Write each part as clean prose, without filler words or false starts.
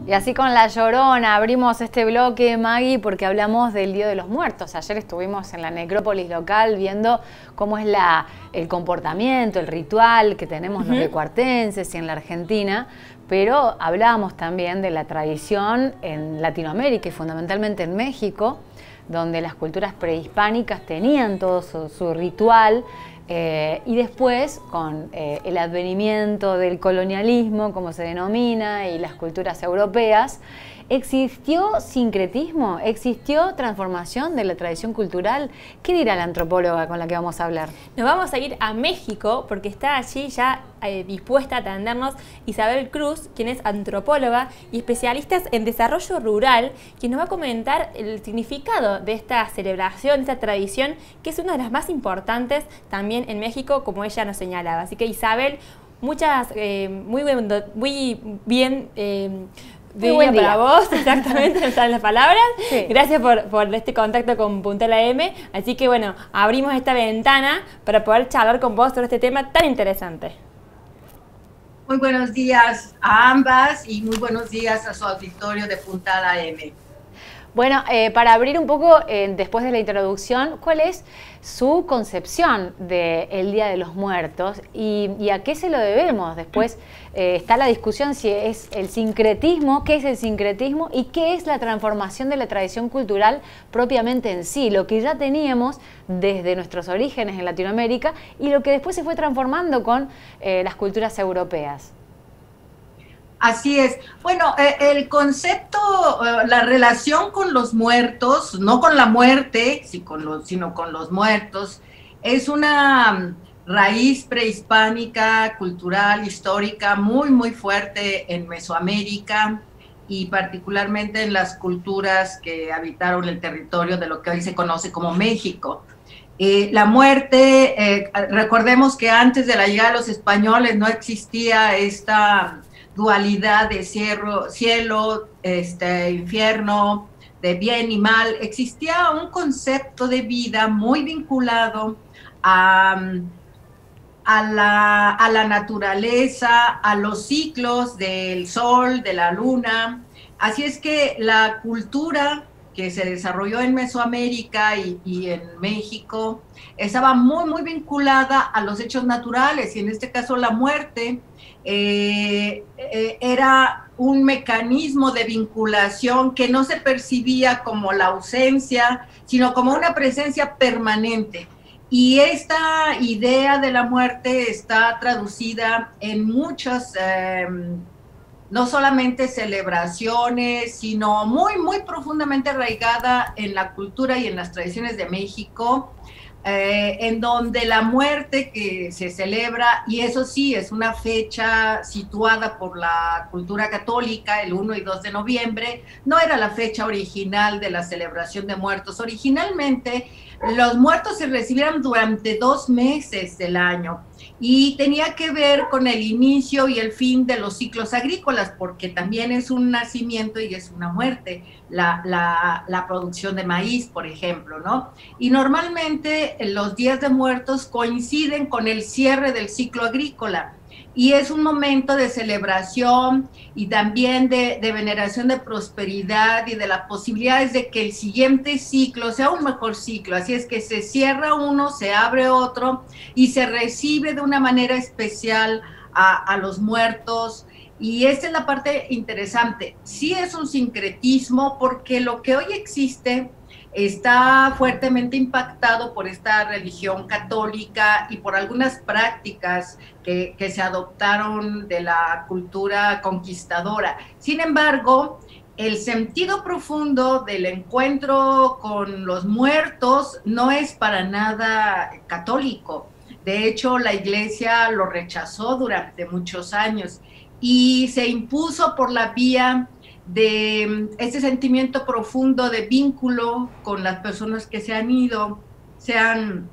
Y así con La Llorona abrimos este bloque, Maggie, porque hablamos del Día de los Muertos. Ayer estuvimos en la necrópolis local viendo cómo es el comportamiento, el ritual que tenemos los recuartenses y en la Argentina, pero hablábamos también de la tradición en Latinoamérica y fundamentalmente en México, donde las culturas prehispánicas tenían todo su ritual. Y después, con el advenimiento del colonialismo, como se denomina, y las culturas europeas, ¿existió sincretismo? ¿Existió transformación de la tradición cultural? ¿Qué dirá la antropóloga con la que vamos a hablar? Nos vamos a ir a México porque está allí ya dispuesta a atendernos Isabel Cruz, quien es antropóloga y especialista en desarrollo rural, quien nos va a comentar el significado de esta celebración, de esta tradición, que es una de las más importantes también en México, como ella nos señalaba. Así que Isabel, muy bien... Muy buen día para vos, exactamente, me salen las palabras. Sí. Gracias por este contacto con Puntal AM. Así que bueno, abrimos esta ventana para poder charlar con vos sobre este tema tan interesante. Muy buenos días a ambas y muy buenos días a su auditorio de Puntal AM. Bueno, para abrir un poco, después de la introducción, ¿cuál es su concepción del Día de los Muertos y a qué se lo debemos? Después está la discusión si es el sincretismo, qué es el sincretismo y qué es la transformación de la tradición cultural propiamente en sí, lo que ya teníamos desde nuestros orígenes en Latinoamérica y lo que después se fue transformando con las culturas europeas. Así es. Bueno, el concepto, la relación con los muertos, no con la muerte, sino con los muertos, es una raíz prehispánica, cultural, histórica, muy, muy fuerte en Mesoamérica y particularmente en las culturas que habitaron el territorio de lo que hoy se conoce como México. La muerte, recordemos que antes de la llegada de los españoles no existía esta dualidad de cielo, infierno, de bien y mal. Existía un concepto de vida muy vinculado a la naturaleza, a los ciclos del sol, de la luna. Así es que la cultura que se desarrolló en Mesoamérica y en México estaba muy, muy vinculada a los hechos naturales, y en este caso la muerte era un mecanismo de vinculación que no se percibía como la ausencia, sino como una presencia permanente. Y esta idea de la muerte está traducida en muchas, no solamente celebraciones, sino muy, muy profundamente arraigada en la cultura y en las tradiciones de México, en donde la muerte que se celebra, y eso sí, es una fecha situada por la cultura católica, el 1 y 2 de noviembre, no era la fecha original de la celebración de muertos. Originalmente, los muertos se recibieron durante 2 meses del año, y tenía que ver con el inicio y el fin de los ciclos agrícolas, porque también es un nacimiento y es una muerte, la producción de maíz, por ejemplo, ¿no? Y normalmente los días de muertos coinciden con el cierre del ciclo agrícola, y es un momento de celebración y también de veneración de prosperidad y de las posibilidades de que el siguiente ciclo sea un mejor ciclo. Así es que se cierra uno, se abre otro y se recibe de una manera especial a los muertos. Y esta es la parte interesante. Sí es un sincretismo, porque lo que hoy existe está fuertemente impactado por esta religión católica y por algunas prácticas que se adoptaron de la cultura conquistadora. Sin embargo, el sentido profundo del encuentro con los muertos no es para nada católico. De hecho, la Iglesia lo rechazó durante muchos años y se impuso por la vía de ese sentimiento profundo de vínculo con las personas que se han ido, sean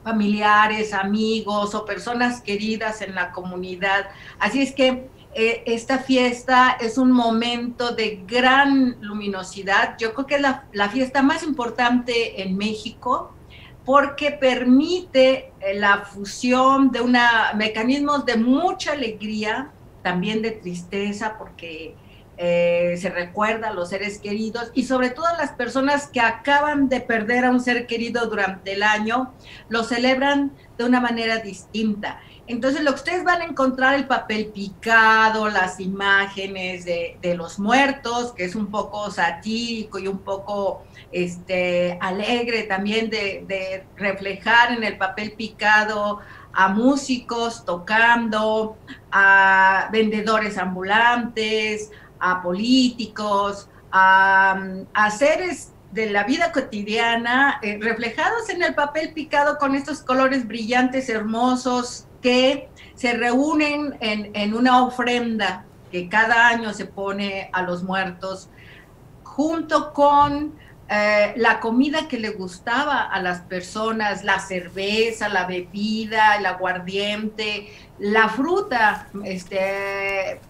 familiares, amigos o personas queridas en la comunidad. Así es que esta fiesta es un momento de gran luminosidad. Yo creo que es la fiesta más importante en México, porque permite la fusión de mecanismos de mucha alegría, también de tristeza, porque se recuerda a los seres queridos y sobre todo a las personas que acaban de perder a un ser querido durante el año, lo celebran de una manera distinta. Entonces, lo que ustedes van a encontrar, el papel picado, las imágenes de los muertos, que es un poco satírico y un poco alegre también de reflejar en el papel picado a músicos tocando, a vendedores ambulantes, a políticos, a seres de la vida cotidiana reflejados en el papel picado con estos colores brillantes, hermosos, que se reúnen en una ofrenda que cada año se pone a los muertos, junto con la comida que le gustaba a las personas, la cerveza, la bebida, el aguardiente, la fruta,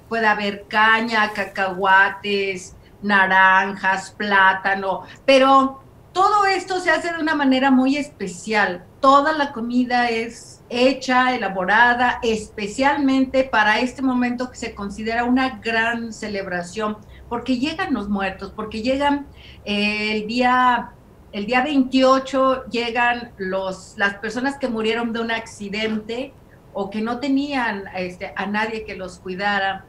puede haber caña, cacahuates, naranjas, plátano, pero todo esto se hace de una manera muy especial. Toda la comida es hecha, elaborada especialmente para este momento que se considera una gran celebración, porque llegan los muertos, porque llegan el día 28, llegan las personas que murieron de un accidente o que no tenían a nadie que los cuidara.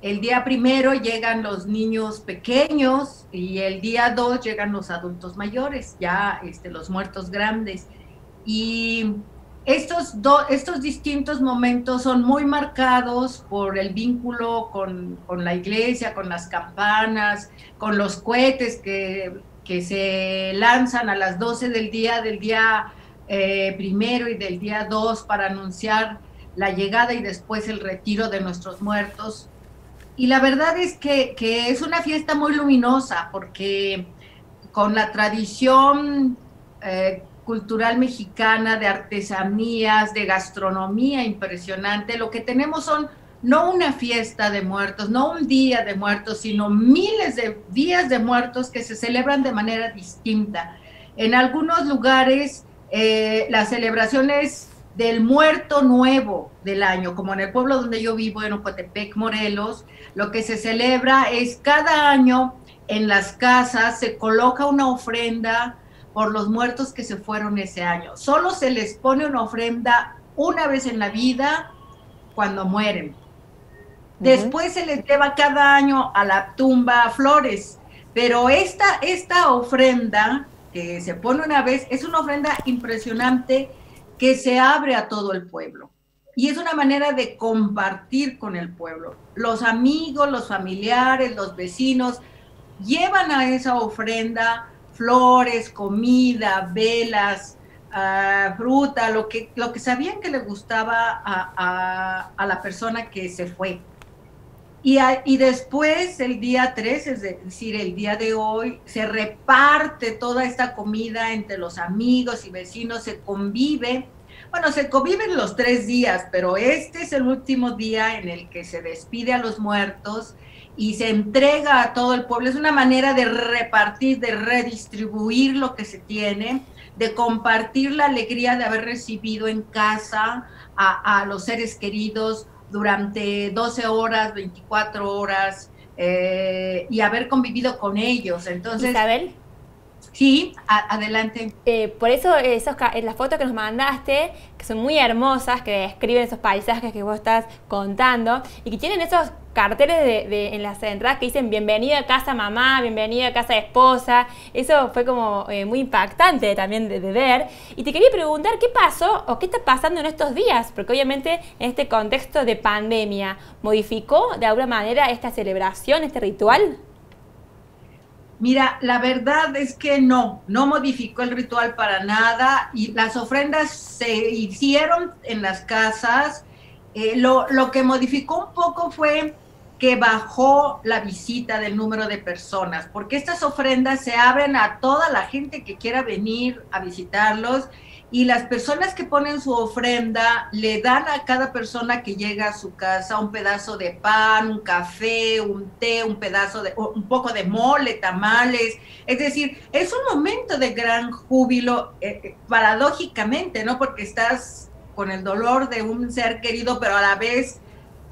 El día 1 llegan los niños pequeños y el día 2 llegan los adultos mayores, ya los muertos grandes. Y estos distintos momentos son muy marcados por el vínculo con la iglesia, con las campanas, con los cohetes que se lanzan a las 12 del día 1 y del día 2 para anunciar la llegada y después el retiro de nuestros muertos. Y la verdad es que es una fiesta muy luminosa, porque con la tradición cultural mexicana, de artesanías, de gastronomía impresionante, lo que tenemos son no una fiesta de muertos, no un día de muertos, sino miles de días de muertos que se celebran de manera distinta. En algunos lugares la celebración es del muerto nuevo del año, como en el pueblo donde yo vivo, en Ocotepec, Morelos. Lo que se celebra es cada año en las casas se coloca una ofrenda por los muertos que se fueron ese año. Solo se les pone una ofrenda una vez en la vida, cuando mueren. Después se les lleva cada año a la tumba flores, pero esta ofrenda que se pone una vez es una ofrenda impresionante que se abre a todo el pueblo. Y es una manera de compartir con el pueblo. Los amigos, los familiares, los vecinos llevan a esa ofrenda flores, comida, velas, fruta, lo que sabían que le gustaba a la persona que se fue. Y después, el día 3, es decir, el día de hoy, se reparte toda esta comida entre los amigos y vecinos, se convive. Bueno, se conviven los 3 días, pero este es el último día en el que se despide a los muertos y se entrega a todo el pueblo. Es una manera de repartir, de redistribuir lo que se tiene, de compartir la alegría de haber recibido en casa a los seres queridos durante 12 horas, 24 horas, y haber convivido con ellos. Entonces, Isabel. Sí, adelante. Por eso las fotos que nos mandaste, que son muy hermosas, que describen esos paisajes que vos estás contando y que tienen esos carteles en las entradas que dicen bienvenida a casa mamá, bienvenida a casa esposa. Eso fue como muy impactante también de ver. Y te quería preguntar qué pasó o qué está pasando en estos días, porque obviamente en este contexto de pandemia, ¿modificó de alguna manera esta celebración, este ritual? Mira, la verdad es que no modificó el ritual para nada, y las ofrendas se hicieron en las casas. Lo que modificó un poco fue que bajó la visita del número de personas, porque estas ofrendas se abren a toda la gente que quiera venir a visitarlos, y las personas que ponen su ofrenda le dan a cada persona que llega a su casa un pedazo de pan, un café, un té, un poco de mole, tamales. Es decir, es un momento de gran júbilo, paradójicamente, ¿no? Porque estás con el dolor de un ser querido, pero a la vez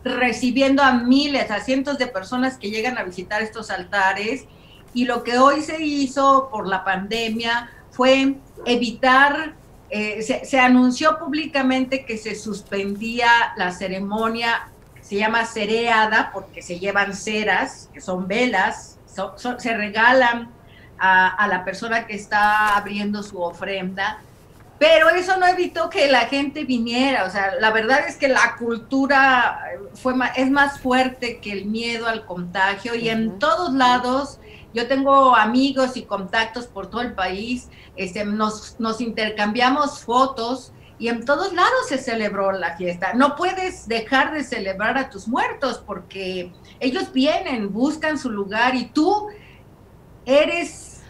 recibiendo a miles, a cientos de personas que llegan a visitar estos altares. Y lo que hoy se hizo por la pandemia fue evitar, se anunció públicamente que se suspendía la ceremonia, se llama cereada, porque se llevan ceras, que son velas, se regalan a la persona que está abriendo su ofrenda, pero eso no evitó que la gente viniera. O sea, la verdad es que la cultura es más fuerte que el miedo al contagio, y en todos lados, yo tengo amigos y contactos por todo el país, nos intercambiamos fotos, y en todos lados se celebró la fiesta. No puedes dejar de celebrar a tus muertos, porque ellos vienen, buscan su lugar, y tú eres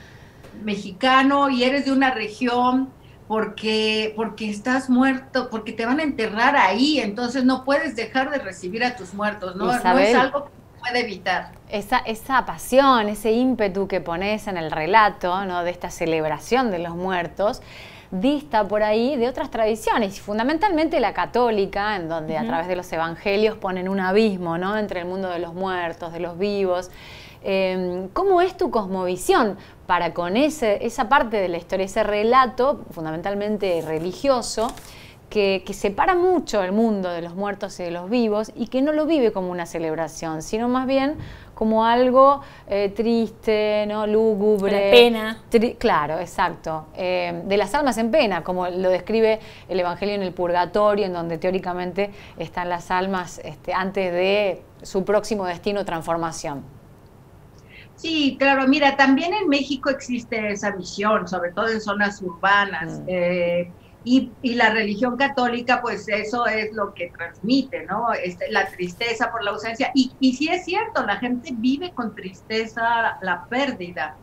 mexicano y eres de una región porque estás muerto, porque te van a enterrar ahí, entonces no puedes dejar de recibir a tus muertos, no, no es algo que se puede evitar. Esa pasión, ese ímpetu que pones en el relato, ¿no?, de esta celebración de los muertos, dista por ahí de otras tradiciones, fundamentalmente la católica, en donde a través de los evangelios ponen un abismo, ¿no?, entre el mundo de los muertos, de los vivos. ¿Cómo es tu cosmovisión para con esa parte de la historia, ese relato fundamentalmente religioso, que separa mucho el mundo de los muertos y de los vivos, y que no lo vive como una celebración, sino más bien como algo triste, ¿no?, lúgubre? De pena. Claro, exacto. De las almas en pena, como lo describe el Evangelio en el Purgatorio, en donde teóricamente están las almas antes de su próximo destino, transformación. Sí, claro, mira, también en México existe esa visión, sobre todo en zonas urbanas, y la religión católica, pues eso es lo que transmite, ¿no? La tristeza por la ausencia, y sí es cierto, la gente vive con tristeza la pérdida,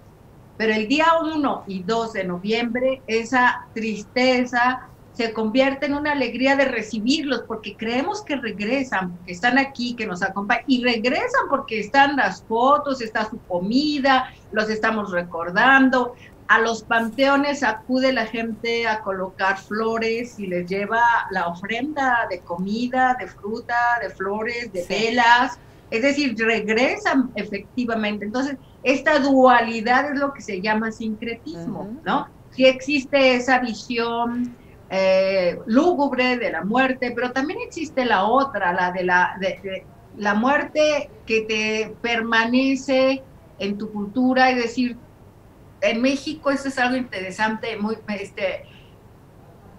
pero el día 1 y 2 de noviembre, esa tristeza se convierte en una alegría de recibirlos, porque creemos que regresan, que están aquí, que nos acompañan, y regresan porque están las fotos, está su comida, los estamos recordando. A los panteones acude la gente a colocar flores y les lleva la ofrenda de comida, de fruta, de flores, de velas, es decir, regresan efectivamente. Entonces, esta dualidad es lo que se llama sincretismo, ¿no? Sí existe esa visión lúgubre de la muerte, pero también existe la otra, la de la muerte que te permanece en tu cultura. Es decir, en México eso es algo interesante,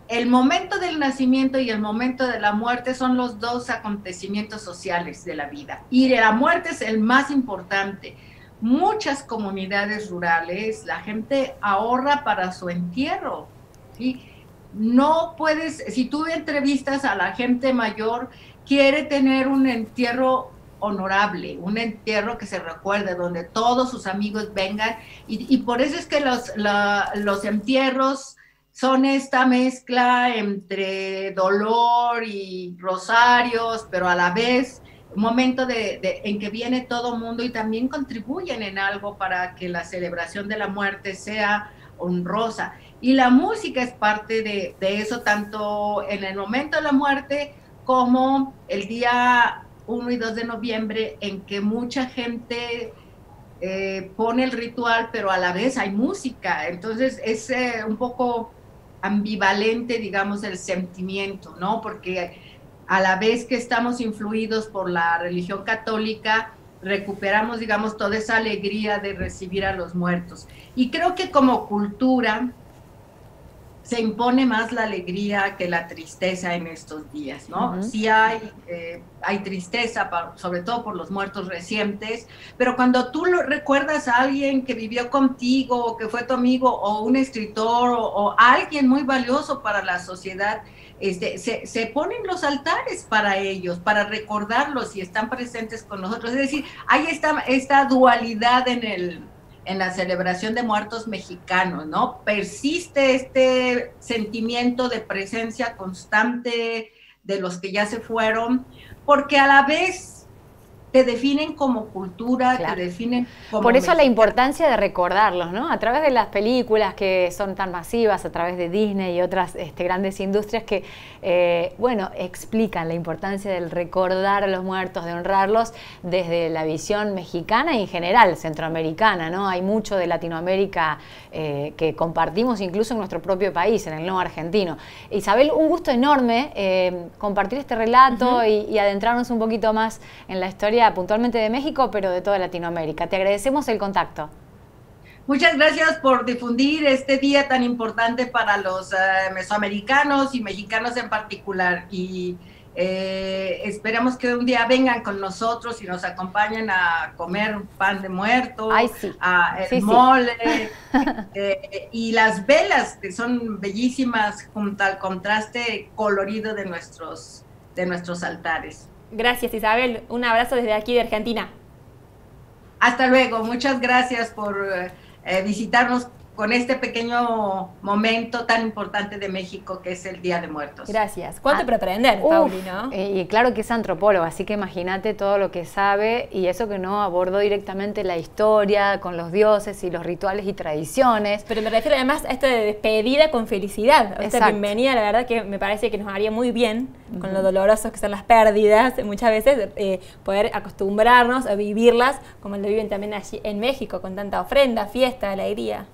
el momento del nacimiento y el momento de la muerte son los dos acontecimientos sociales de la vida, y la muerte es el más importante. Muchas comunidades rurales, la gente ahorra para su entierro, ¿sí? No puedes, si tú entrevistas a la gente mayor, quiere tener un entierro honorable, un entierro que se recuerde, donde todos sus amigos vengan, y por eso es que los entierros son esta mezcla entre dolor y rosarios, pero a la vez un momento en que viene todo mundo y también contribuyen en algo para que la celebración de la muerte sea honrosa. Y la música es parte de eso, tanto en el momento de la muerte como el día 1 y 2 de noviembre, en que mucha gente pone el ritual, pero a la vez hay música. Entonces es un poco ambivalente, digamos, el sentimiento, ¿no? Porque a la vez que estamos influidos por la religión católica, recuperamos, digamos, toda esa alegría de recibir a los muertos. Y creo que como cultura se impone más la alegría que la tristeza en estos días, ¿no? Sí hay tristeza, sobre todo por los muertos recientes, pero cuando tú recuerdas a alguien que vivió contigo, o que fue tu amigo, o un escritor, o alguien muy valioso para la sociedad, se ponen los altares para ellos, para recordarlos, y están presentes con nosotros. Es decir, hay esta dualidad en la celebración de muertos mexicanos, ¿no? Persiste este sentimiento de presencia constante de los que ya se fueron, porque a la vez te definen como cultura, Claro. te definen como Por eso la mexicano. importancia de recordarlos, ¿no? A través de las películas que son tan masivas, a través de Disney y otras grandes industrias que, bueno, explican la importancia del recordar a los muertos, de honrarlos desde la visión mexicana y en general centroamericana, ¿no? Hay mucho de Latinoamérica que compartimos incluso en nuestro propio país, en el no argentino. Isabel, un gusto enorme compartir este relato y adentrarnos un poquito más en la historia puntualmente de México, pero de toda Latinoamérica. Te agradecemos el contacto. Muchas gracias por difundir este día tan importante para los mesoamericanos y mexicanos en particular. Y esperamos que un día vengan con nosotros y nos acompañen a comer pan de muerto, Ay, sí. el mole y las velas, que son bellísimas junto al contraste colorido de nuestros altares. Gracias, Isabel. Un abrazo desde aquí de Argentina. Hasta luego. Muchas gracias por visitarnos con este pequeño momento tan importante de México que es el Día de Muertos. Gracias. ¿Cuánto por aprender, Pauli, no? Y claro que es antropóloga, así que imagínate todo lo que sabe y eso que no abordó directamente la historia con los dioses y los rituales y tradiciones. Pero me refiero además a esto de despedida con felicidad. Esta Exacto. bienvenida, la verdad que me parece que nos haría muy bien, con lo dolorosos que son las pérdidas, muchas veces poder acostumbrarnos a vivirlas como lo viven también allí en México, con tanta ofrenda, fiesta, alegría.